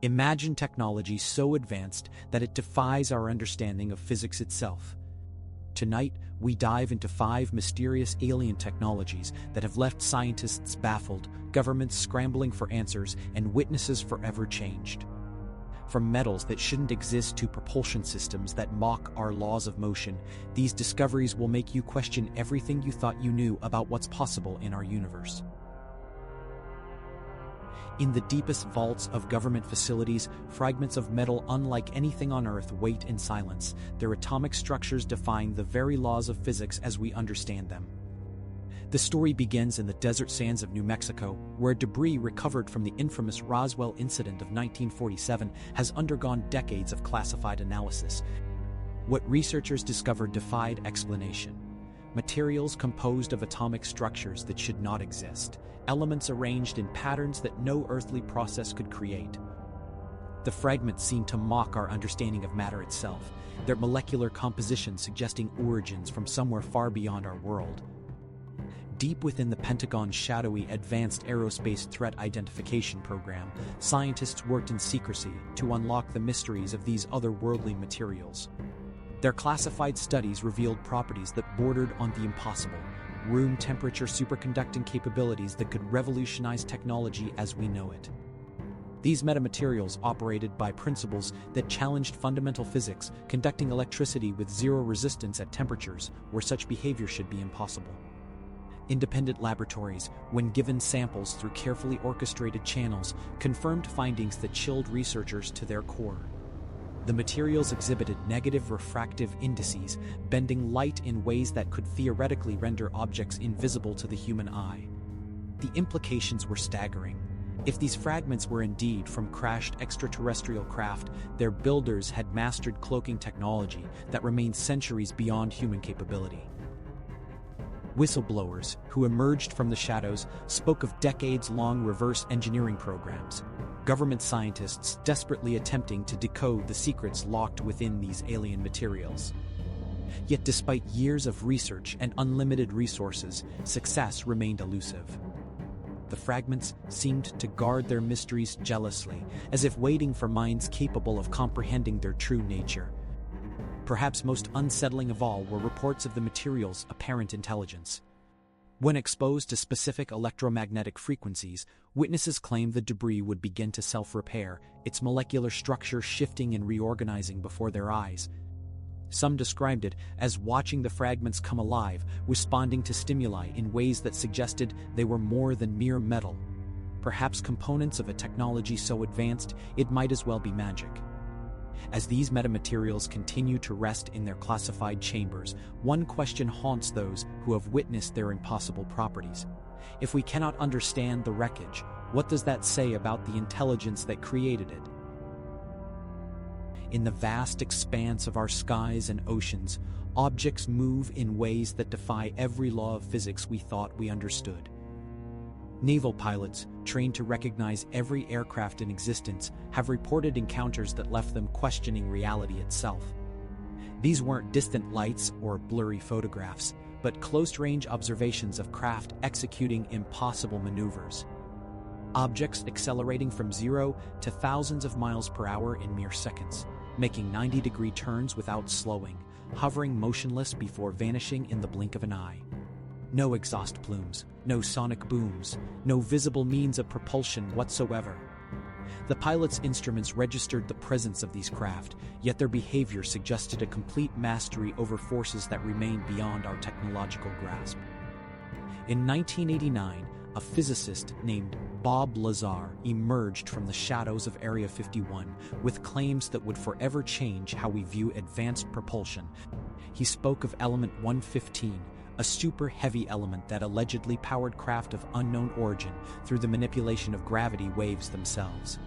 Imagine technology so advanced that it defies our understanding of physics itself. Tonight, we dive into 5 mysterious alien technologies that have left scientists baffled, governments scrambling for answers, and witnesses forever changed. From metals that shouldn't exist to propulsion systems that mock our laws of motion, these discoveries will make you question everything you thought you knew about what's possible in our universe. In the deepest vaults of government facilities, fragments of metal unlike anything on Earth wait in silence, their atomic structures defying the very laws of physics as we understand them. The story begins in the desert sands of New Mexico, where debris recovered from the infamous Roswell incident of 1947 has undergone decades of classified analysis. What researchers discovered defied explanation. Materials composed of atomic structures that should not exist, elements arranged in patterns that no earthly process could create. The fragments seem to mock our understanding of matter itself, their molecular composition suggesting origins from somewhere far beyond our world. Deep within the Pentagon's shadowy Advanced Aerospace Threat Identification Program, scientists worked in secrecy to unlock the mysteries of these otherworldly materials. Their classified studies revealed properties that bordered on the impossible, room temperature superconducting capabilities that could revolutionize technology as we know it. These metamaterials operated by principles that challenged fundamental physics, conducting electricity with zero resistance at temperatures where such behavior should be impossible. Independent laboratories, when given samples through carefully orchestrated channels, confirmed findings that chilled researchers to their core. The materials exhibited negative refractive indices, bending light in ways that could theoretically render objects invisible to the human eye. The implications were staggering. If these fragments were indeed from crashed extraterrestrial craft, their builders had mastered cloaking technology that remained centuries beyond human capability. Whistleblowers, who emerged from the shadows, spoke of decades-long reverse engineering programs. Government scientists desperately attempting to decode the secrets locked within these alien materials. Yet despite years of research and unlimited resources, success remained elusive. The fragments seemed to guard their mysteries jealously, as if waiting for minds capable of comprehending their true nature. Perhaps most unsettling of all were reports of the material's apparent intelligence. When exposed to specific electromagnetic frequencies, witnesses claimed the debris would begin to self-repair, its molecular structure shifting and reorganizing before their eyes. Some described it as watching the fragments come alive, responding to stimuli in ways that suggested they were more than mere metal. Perhaps components of a technology so advanced it might as well be magic. As these metamaterials continue to rest in their classified chambers, one question haunts those who have witnessed their impossible properties. If we cannot understand the wreckage, what does that say about the intelligence that created it? In the vast expanse of our skies and oceans, objects move in ways that defy every law of physics we thought we understood. Naval pilots, trained to recognize every aircraft in existence, have reported encounters that left them questioning reality itself. These weren't distant lights or blurry photographs, but close-range observations of craft executing impossible maneuvers. Objects accelerating from 0 to thousands of miles per hour in mere seconds, making 90-degree turns without slowing, hovering motionless before vanishing in the blink of an eye. No exhaust plumes, no sonic booms, no visible means of propulsion whatsoever. The pilot's instruments registered the presence of these craft, yet their behavior suggested a complete mastery over forces that remained beyond our technological grasp. In 1989, a physicist named Bob Lazar emerged from the shadows of Area 51 with claims that would forever change how we view advanced propulsion. He spoke of element 115, a super-heavy element that allegedly powered craft of unknown origin through the manipulation of gravity waves themselves.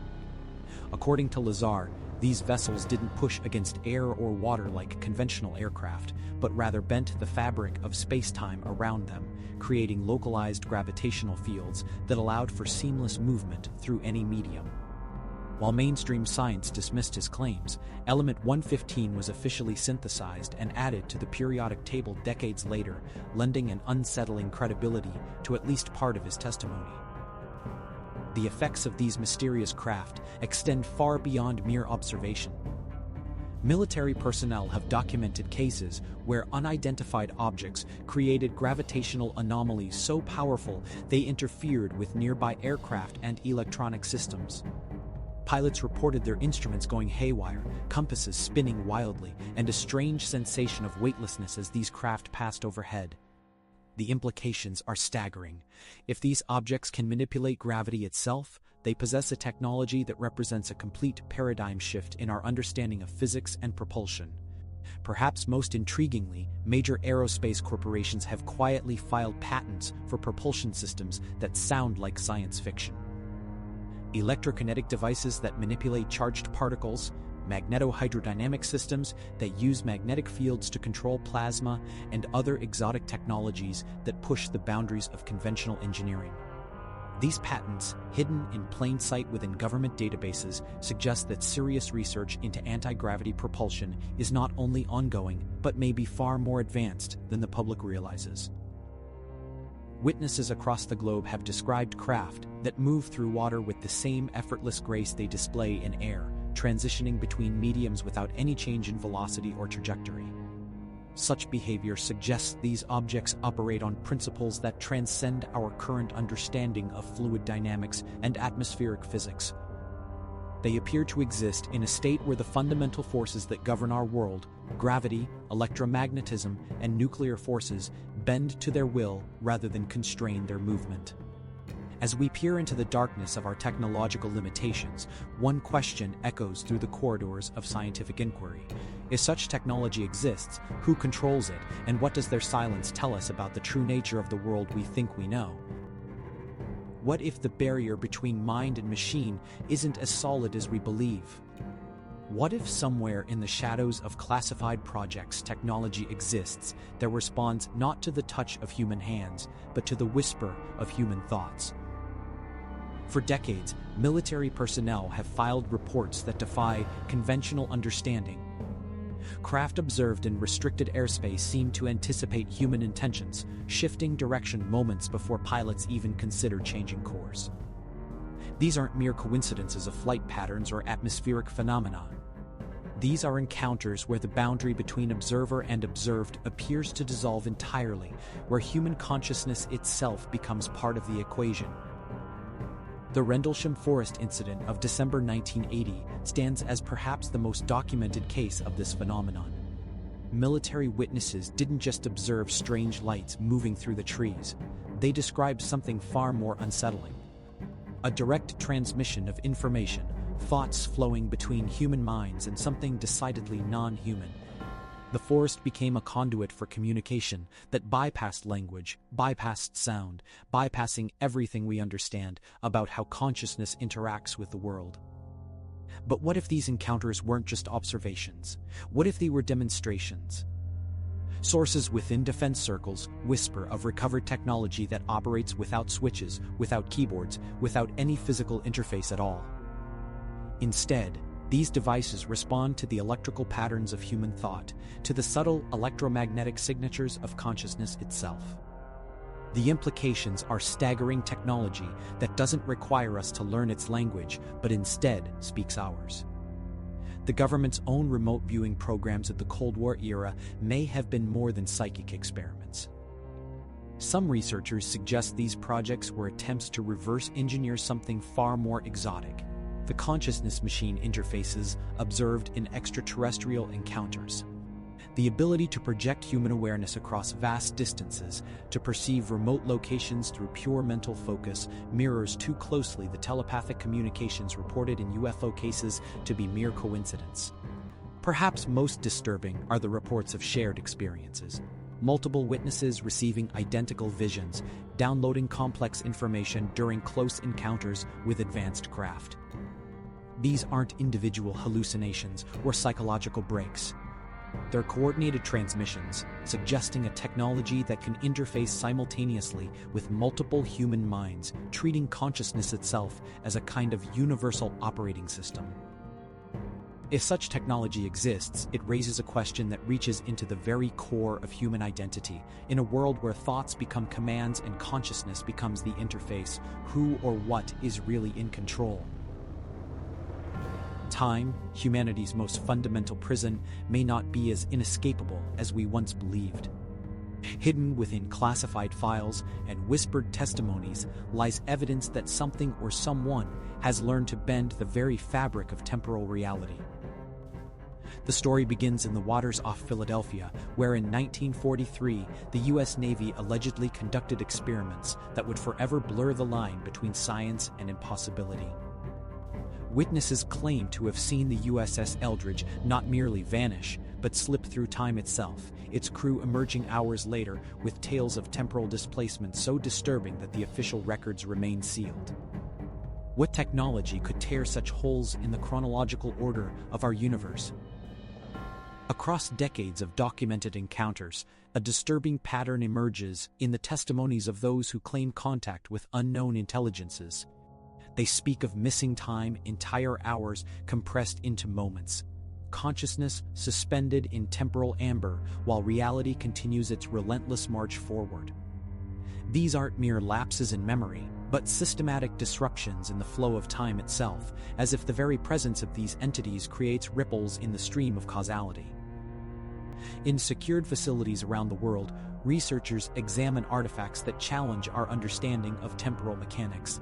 According to Lazar, these vessels didn't push against air or water like conventional aircraft, but rather bent the fabric of space-time around them, creating localized gravitational fields that allowed for seamless movement through any medium. While mainstream science dismissed his claims, element 115 was officially synthesized and added to the periodic table decades later, lending an unsettling credibility to at least part of his testimony. The effects of these mysterious craft extend far beyond mere observation. Military personnel have documented cases where unidentified objects created gravitational anomalies so powerful they interfered with nearby aircraft and electronic systems. Pilots reported their instruments going haywire, compasses spinning wildly, and a strange sensation of weightlessness as these craft passed overhead. The implications are staggering. If these objects can manipulate gravity itself, they possess a technology that represents a complete paradigm shift in our understanding of physics and propulsion. Perhaps most intriguingly, major aerospace corporations have quietly filed patents for propulsion systems that sound like science fiction. Electrokinetic devices that manipulate charged particles, magnetohydrodynamic systems that use magnetic fields to control plasma, and other exotic technologies that push the boundaries of conventional engineering. These patents, hidden in plain sight within government databases, suggest that serious research into anti-gravity propulsion is not only ongoing, but may be far more advanced than the public realizes. Witnesses across the globe have described craft that move through water with the same effortless grace they display in air, transitioning between mediums without any change in velocity or trajectory. Such behavior suggests these objects operate on principles that transcend our current understanding of fluid dynamics and atmospheric physics. They appear to exist in a state where the fundamental forces that govern our world, gravity, electromagnetism, and nuclear forces, bend to their will rather than constrain their movement. As we peer into the darkness of our technological limitations, one question echoes through the corridors of scientific inquiry. If such technology exists, who controls it, and what does their silence tell us about the true nature of the world we think we know? What if the barrier between mind and machine isn't as solid as we believe? What if somewhere in the shadows of classified projects technology exists that responds not to the touch of human hands, but to the whisper of human thoughts? For decades, military personnel have filed reports that defy conventional understanding. Craft observed in restricted airspace seem to anticipate human intentions, shifting direction moments before pilots even consider changing course. These aren't mere coincidences of flight patterns or atmospheric phenomena. These are encounters where the boundary between observer and observed appears to dissolve entirely, where human consciousness itself becomes part of the equation. The Rendlesham Forest incident of December 1980 stands as perhaps the most documented case of this phenomenon. Military witnesses didn't just observe strange lights moving through the trees, they described something far more unsettling. A direct transmission of information, thoughts flowing between human minds and something decidedly non-human. The forest became a conduit for communication that bypassed language, bypassed sound, bypassing everything we understand about how consciousness interacts with the world. But what if these encounters weren't just observations? What if they were demonstrations? Sources within defense circles whisper of recovered technology that operates without switches, without keyboards, without any physical interface at all. Instead, these devices respond to the electrical patterns of human thought, to the subtle electromagnetic signatures of consciousness itself. The implications are staggering technology that doesn't require us to learn its language, but instead speaks ours. The government's own remote viewing programs of the Cold War era may have been more than psychic experiments. Some researchers suggest these projects were attempts to reverse engineer something far more exotic: the consciousness-machine interfaces observed in extraterrestrial encounters. The ability to project human awareness across vast distances, to perceive remote locations through pure mental focus, mirrors too closely the telepathic communications reported in UFO cases to be mere coincidence. Perhaps most disturbing are the reports of shared experiences. Multiple witnesses receiving identical visions, downloading complex information during close encounters with advanced craft. These aren't individual hallucinations or psychological breaks. They're coordinated transmissions, suggesting a technology that can interface simultaneously with multiple human minds, treating consciousness itself as a kind of universal operating system. If such technology exists, it raises a question that reaches into the very core of human identity. In a world where thoughts become commands and consciousness becomes the interface, who or what is really in control? Time, humanity's most fundamental prison, may not be as inescapable as we once believed. Hidden within classified files and whispered testimonies lies evidence that something or someone has learned to bend the very fabric of temporal reality. The story begins in the waters off Philadelphia, where in 1943, the U.S. Navy allegedly conducted experiments that would forever blur the line between science and impossibility. Witnesses claim to have seen the USS Eldridge not merely vanish, but slip through time itself, its crew emerging hours later with tales of temporal displacement so disturbing that the official records remain sealed. What technology could tear such holes in the chronological order of our universe? Across decades of documented encounters, a disturbing pattern emerges in the testimonies of those who claim contact with unknown intelligences. They speak of missing time, entire hours compressed into moments, consciousness suspended in temporal amber while reality continues its relentless march forward. These aren't mere lapses in memory, but systematic disruptions in the flow of time itself, as if the very presence of these entities creates ripples in the stream of causality. In secured facilities around the world, researchers examine artifacts that challenge our understanding of temporal mechanics.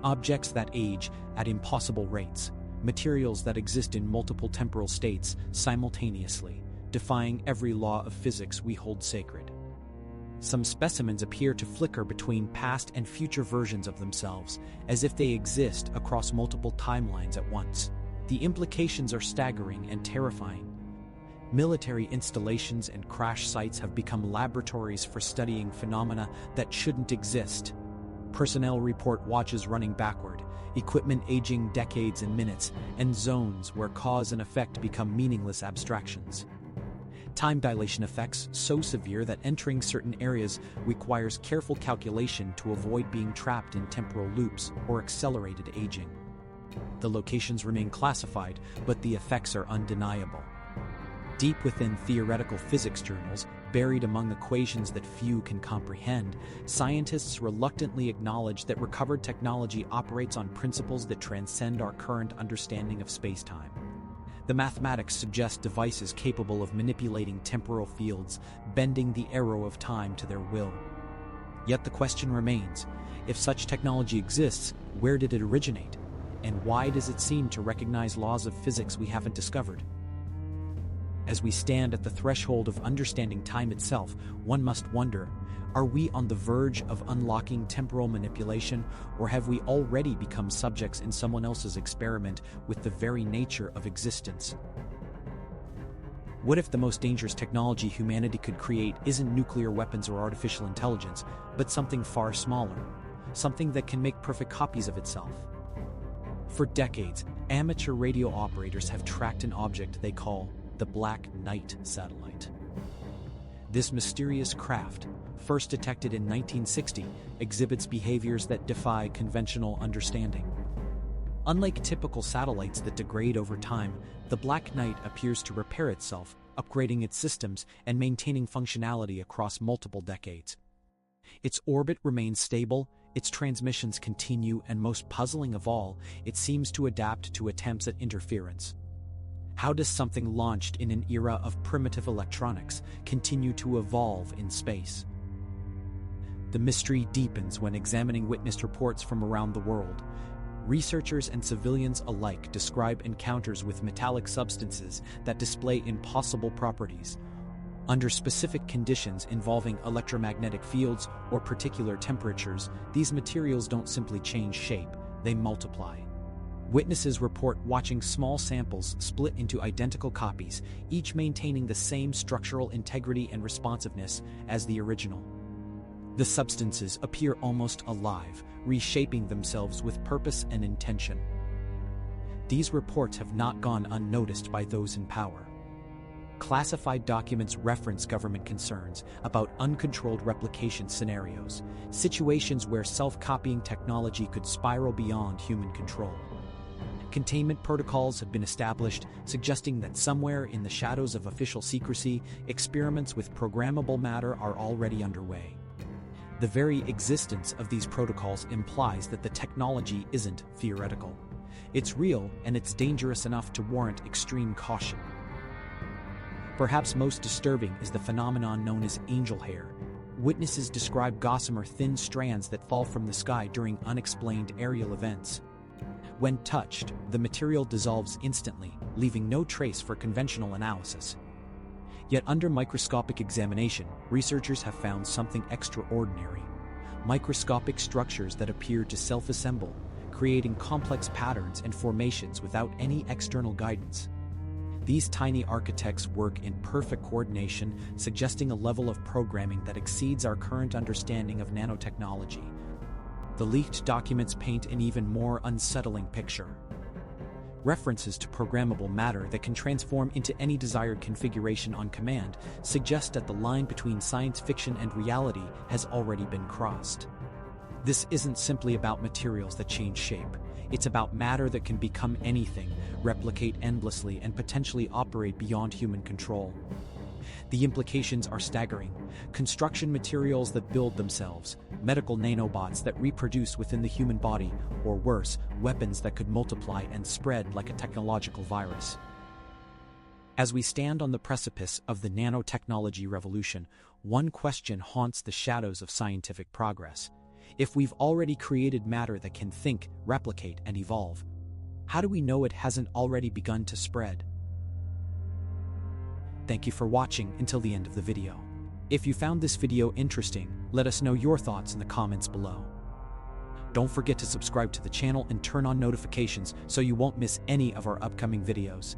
Objects that age at impossible rates, materials that exist in multiple temporal states simultaneously, defying every law of physics we hold sacred. Some specimens appear to flicker between past and future versions of themselves, as if they exist across multiple timelines at once. The implications are staggering and terrifying. Military installations and crash sites have become laboratories for studying phenomena that shouldn't exist. Personnel report watches running backward, equipment aging decades in minutes, and zones where cause and effect become meaningless abstractions. Time dilation effects so severe that entering certain areas requires careful calculation to avoid being trapped in temporal loops or accelerated aging. The locations remain classified, but the effects are undeniable. Deep within theoretical physics journals, buried among equations that few can comprehend, scientists reluctantly acknowledge that recovered technology operates on principles that transcend our current understanding of space-time. The mathematics suggest devices capable of manipulating temporal fields, bending the arrow of time to their will. Yet the question remains, if such technology exists, where did it originate? And why does it seem to recognize laws of physics we haven't discovered? As we stand at the threshold of understanding time itself, one must wonder, are we on the verge of unlocking temporal manipulation, or have we already become subjects in someone else's experiment with the very nature of existence? What if the most dangerous technology humanity could create isn't nuclear weapons or artificial intelligence, but something far smaller, something that can make perfect copies of itself? For decades, amateur radio operators have tracked an object they call the Black Knight satellite. This mysterious craft, first detected in 1960, exhibits behaviors that defy conventional understanding. Unlike typical satellites that degrade over time, the Black Knight appears to repair itself, upgrading its systems and maintaining functionality across multiple decades. Its orbit remains stable, its transmissions continue, and most puzzling of all, it seems to adapt to attempts at interference. How does something launched in an era of primitive electronics continue to evolve in space? The mystery deepens when examining witness reports from around the world. Researchers and civilians alike describe encounters with metallic substances that display impossible properties. Under specific conditions involving electromagnetic fields or particular temperatures, these materials don't simply change shape, they multiply. Witnesses report watching small samples split into identical copies, each maintaining the same structural integrity and responsiveness as the original. The substances appear almost alive, reshaping themselves with purpose and intention. These reports have not gone unnoticed by those in power. Classified documents reference government concerns about uncontrolled replication scenarios, situations where self-copying technology could spiral beyond human control. Containment protocols have been established, suggesting that somewhere in the shadows of official secrecy, experiments with programmable matter are already underway. The very existence of these protocols implies that the technology isn't theoretical. It's real, and it's dangerous enough to warrant extreme caution. Perhaps most disturbing is the phenomenon known as angel hair. Witnesses describe gossamer thin strands that fall from the sky during unexplained aerial events. When touched, the material dissolves instantly, leaving no trace for conventional analysis. Yet under microscopic examination, researchers have found something extraordinary. Microscopic structures that appear to self-assemble, creating complex patterns and formations without any external guidance. These tiny architects work in perfect coordination, suggesting a level of programming that exceeds our current understanding of nanotechnology. The leaked documents paint an even more unsettling picture. References to programmable matter that can transform into any desired configuration on command suggest that the line between science fiction and reality has already been crossed. This isn't simply about materials that change shape. It's about matter that can become anything, replicate endlessly, and potentially operate beyond human control. The implications are staggering. Construction materials that build themselves, medical nanobots that reproduce within the human body, or worse, weapons that could multiply and spread like a technological virus. As we stand on the precipice of the nanotechnology revolution, one question haunts the shadows of scientific progress. If we've already created matter that can think, replicate, and evolve, how do we know it hasn't already begun to spread? Thank you for watching until the end of the video. If you found this video interesting, let us know your thoughts in the comments below. Don't forget to subscribe to the channel and turn on notifications so you won't miss any of our upcoming videos.